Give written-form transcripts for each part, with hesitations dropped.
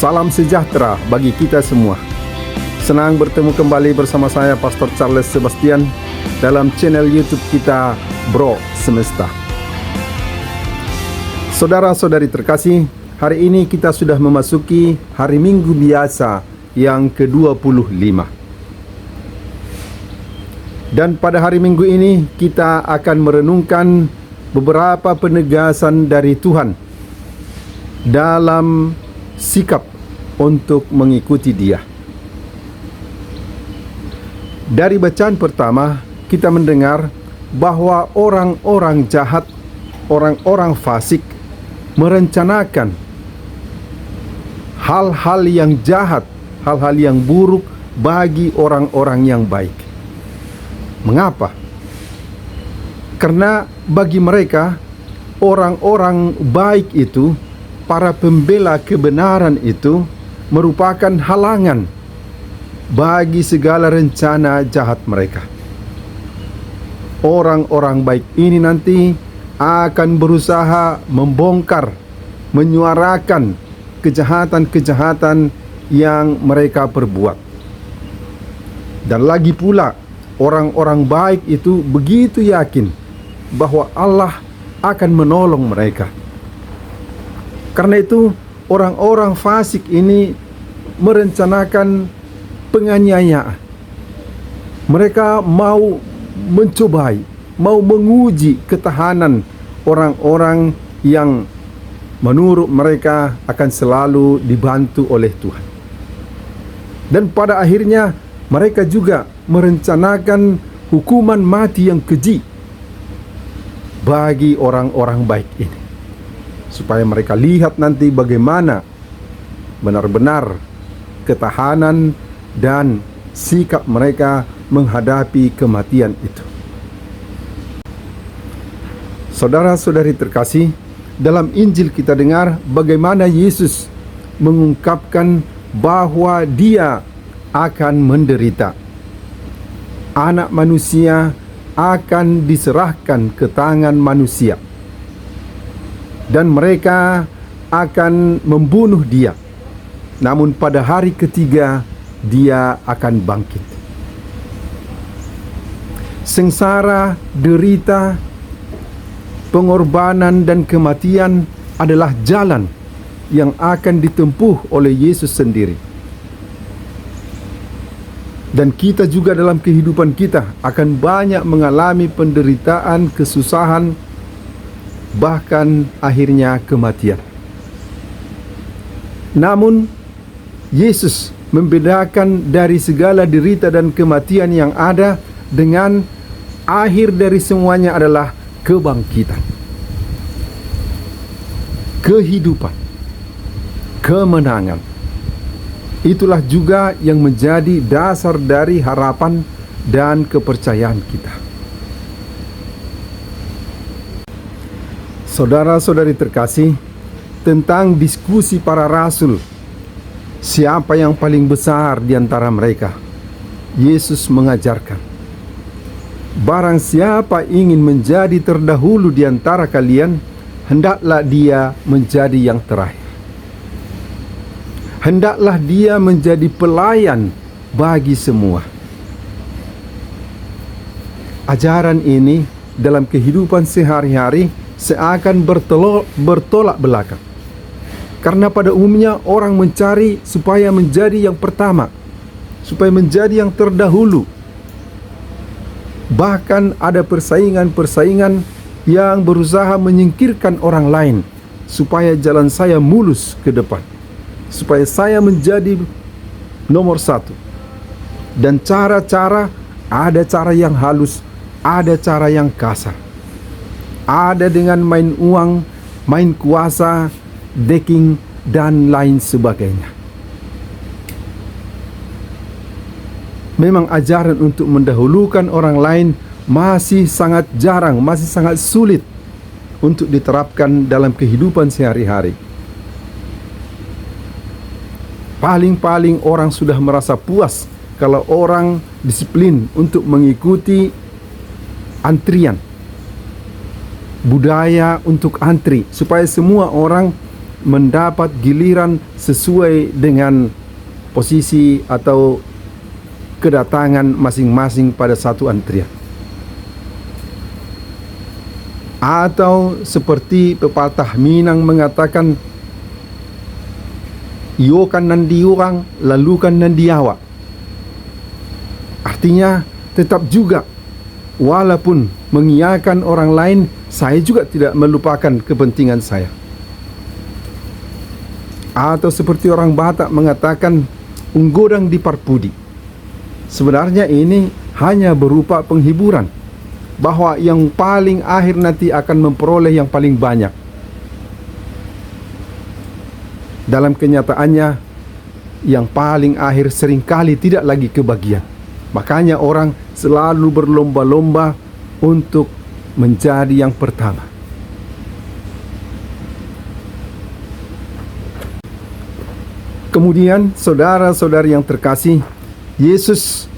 Salam sejahtera bagi kita semua. Senang bertemu kembali bersama saya Pastor Charles Sebastian dalam channel YouTube kita Bro Semesta. Saudara-saudari terkasih, hari ini kita sudah memasuki hari Minggu biasa yang ke-25. Dan pada hari Minggu ini kita akan merenungkan beberapa penegasan dari Tuhan dalam sikap untuk mengikuti Dia. Dari bacaan pertama, kita mendengar bahwa orang-orang jahat, orang-orang fasik merencanakan hal-hal yang jahat, hal-hal yang buruk bagi orang-orang yang baik. Mengapa? Karena bagi mereka, orang-orang baik itu, para pembela kebenaran itu, merupakan halangan bagi segala rencana jahat mereka. Orang-orang baik ini nanti akan berusaha membongkar, menyuarakan kejahatan-kejahatan yang mereka perbuat. Dan lagi pula, orang-orang baik itu begitu yakin bahwa Allah akan menolong mereka. Karena itu, orang-orang fasik ini merencanakan penganiayaan. Mereka mau mencobai, mau menguji ketahanan orang-orang yang menurut mereka akan selalu dibantu oleh Tuhan. Dan pada akhirnya mereka juga merencanakan hukuman mati yang keji bagi orang-orang baik ini, supaya mereka lihat nanti bagaimana benar-benar ketahanan dan sikap mereka menghadapi kematian itu. Saudara-saudari terkasih, dalam Injil kita dengar bagaimana Yesus mengungkapkan bahwa Dia akan menderita. Anak manusia akan diserahkan ke tangan manusia, dan mereka akan membunuh Dia. Namun pada hari ketiga Dia akan bangkit. Sengsara, derita, pengorbanan dan kematian adalah jalan yang akan ditempuh oleh Yesus sendiri. Dan kita juga dalam kehidupan kita akan banyak mengalami penderitaan, kesusahan, bahkan akhirnya kematian. Namun Yesus membedakan dari segala derita dan kematian yang ada dengan akhir dari semuanya adalah kebangkitan, kehidupan, kemenangan. Itulah juga yang menjadi dasar dari harapan dan kepercayaan kita. Saudara-saudari terkasih, tentang diskusi para rasul, siapa yang paling besar di antara mereka, Yesus mengajarkan, barang siapa ingin menjadi terdahulu di antara kalian, hendaklah dia menjadi yang terakhir. Hendaklah dia menjadi pelayan bagi semua. Ajaran ini dalam kehidupan sehari-hari seakan bertolak belakang. Karena pada umumnya orang mencari supaya menjadi yang pertama, supaya menjadi yang terdahulu. Bahkan ada persaingan-persaingan yang berusaha menyingkirkan orang lain supaya jalan saya mulus ke depan, supaya saya menjadi nomor satu. Dan cara-cara, ada cara yang halus, ada cara yang kasar. Ada dengan main uang, main kuasa, decking, dan lain sebagainya. Memang ajaran untuk mendahulukan orang lain masih sangat jarang, masih sangat sulit untuk diterapkan dalam kehidupan sehari-hari. Paling-paling orang sudah merasa puas kalau orang disiplin untuk mengikuti antrian, budaya untuk antri, supaya semua orang mendapat giliran sesuai dengan posisi atau kedatangan masing-masing pada satu antrian. Atau seperti pepatah Minang mengatakan, iyo kan nandi orang, lalu kan nandi awak. Artinya tetap juga, walaupun mengiyakan orang lain, saya juga tidak melupakan kepentingan saya. Atau seperti orang Batak mengatakan, unggodang di parpudi. Sebenarnya ini hanya berupa penghiburan, bahwa yang paling akhir nanti akan memperoleh yang paling banyak. Dalam kenyataannya, yang paling akhir seringkali tidak lagi kebagian. Makanya orang selalu berlomba-lomba untuk menjadi yang pertama. Kemudian, saudara-saudari yang terkasih, Yesus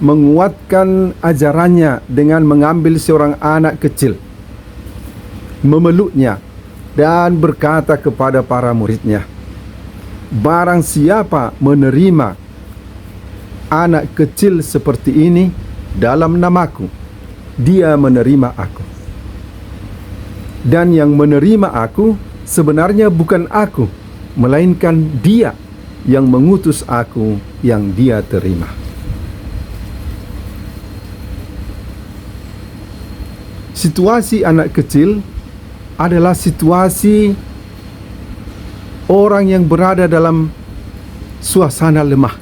menguatkan ajarannya dengan mengambil seorang anak kecil, memeluknya, dan berkata kepada para muridnya, barang siapa menerima anak kecil seperti ini dalam namaku, dia menerima aku. Dan yang menerima aku sebenarnya bukan aku, melainkan dia yang mengutus aku yang dia terima. Situasi anak kecil adalah situasi orang yang berada dalam suasana lemah.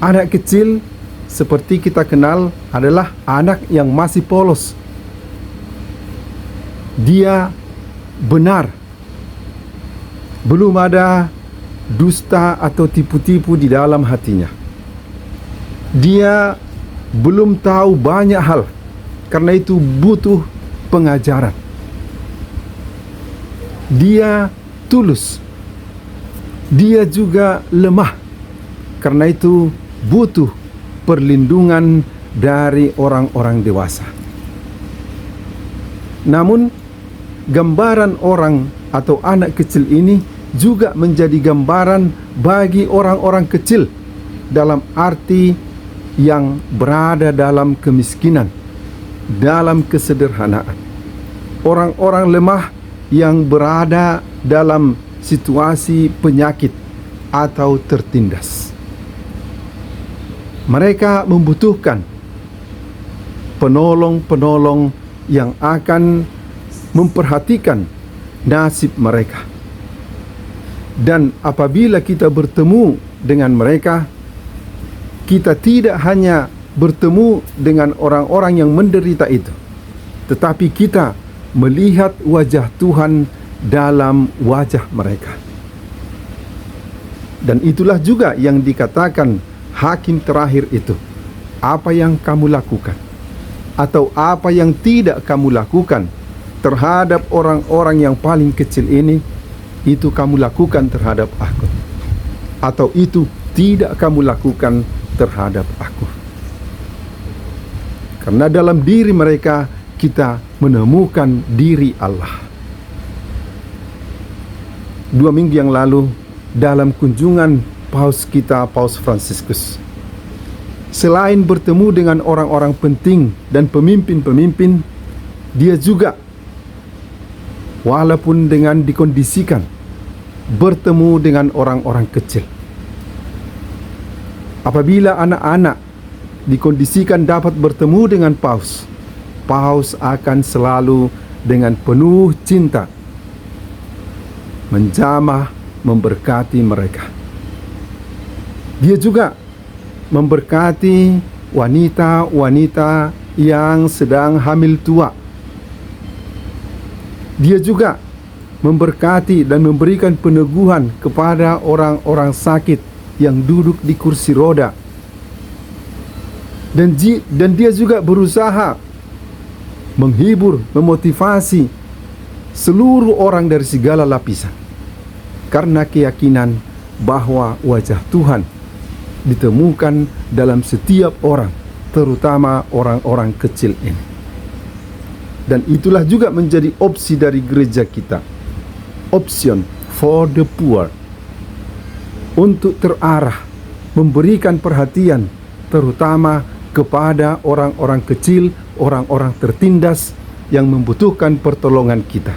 Anak kecil seperti kita kenal adalah anak yang masih polos. Dia benar, belum ada dusta atau tipu-tipu di dalam hatinya. Dia belum tahu banyak hal, karena itu butuh pengajaran. Dia tulus. Dia juga lemah, karena itu butuh perlindungan dari orang-orang dewasa. Namun, gambaran orang atau anak kecil ini juga menjadi gambaran bagi orang-orang kecil dalam arti yang berada dalam kemiskinan, dalam kesederhanaan. Orang-orang lemah yang berada dalam situasi penyakit atau tertindas. Mereka membutuhkan penolong-penolong yang akan memperhatikan nasib mereka. Dan apabila kita bertemu dengan mereka, kita tidak hanya bertemu dengan orang-orang yang menderita itu, tetapi kita melihat wajah Tuhan dalam wajah mereka. Dan itulah juga yang dikatakan hakim terakhir itu. Apa yang kamu lakukan atau apa yang tidak kamu lakukan terhadap orang-orang yang paling kecil ini, itu kamu lakukan terhadap aku, atau itu tidak kamu lakukan terhadap aku. Karena dalam diri mereka kita menemukan diri Allah. 2 minggu yang lalu, dalam kunjungan Paus kita, Paus Fransiskus, selain bertemu dengan orang-orang penting dan pemimpin-pemimpin, dia juga, walaupun dengan dikondisikan, bertemu dengan orang-orang kecil. Apabila anak-anak dikondisikan dapat bertemu dengan Paus, Paus akan selalu dengan penuh cinta menjamah, memberkati mereka. Dia juga memberkati wanita-wanita yang sedang hamil tua. Dia juga memberkati dan memberikan peneguhan kepada orang-orang sakit yang duduk di kursi roda. Dan dia juga berusaha menghibur, memotivasi seluruh orang dari segala lapisan, karena keyakinan bahwa wajah Tuhan ditemukan dalam setiap orang, terutama orang-orang kecil ini. Dan itulah juga menjadi opsi dari gereja kita, option for the poor, untuk terarah, memberikan perhatian terutama kepada orang-orang kecil, orang-orang tertindas yang membutuhkan pertolongan kita.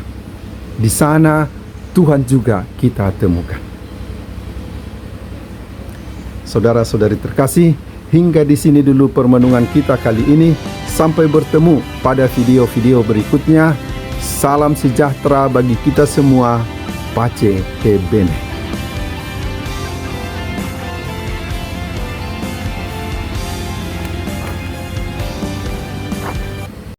Di sana Tuhan juga kita temukan. Saudara-saudari terkasih, hingga di sini dulu permenungan kita kali ini. Sampai bertemu pada video-video berikutnya. Salam sejahtera bagi kita semua. Pace e bene.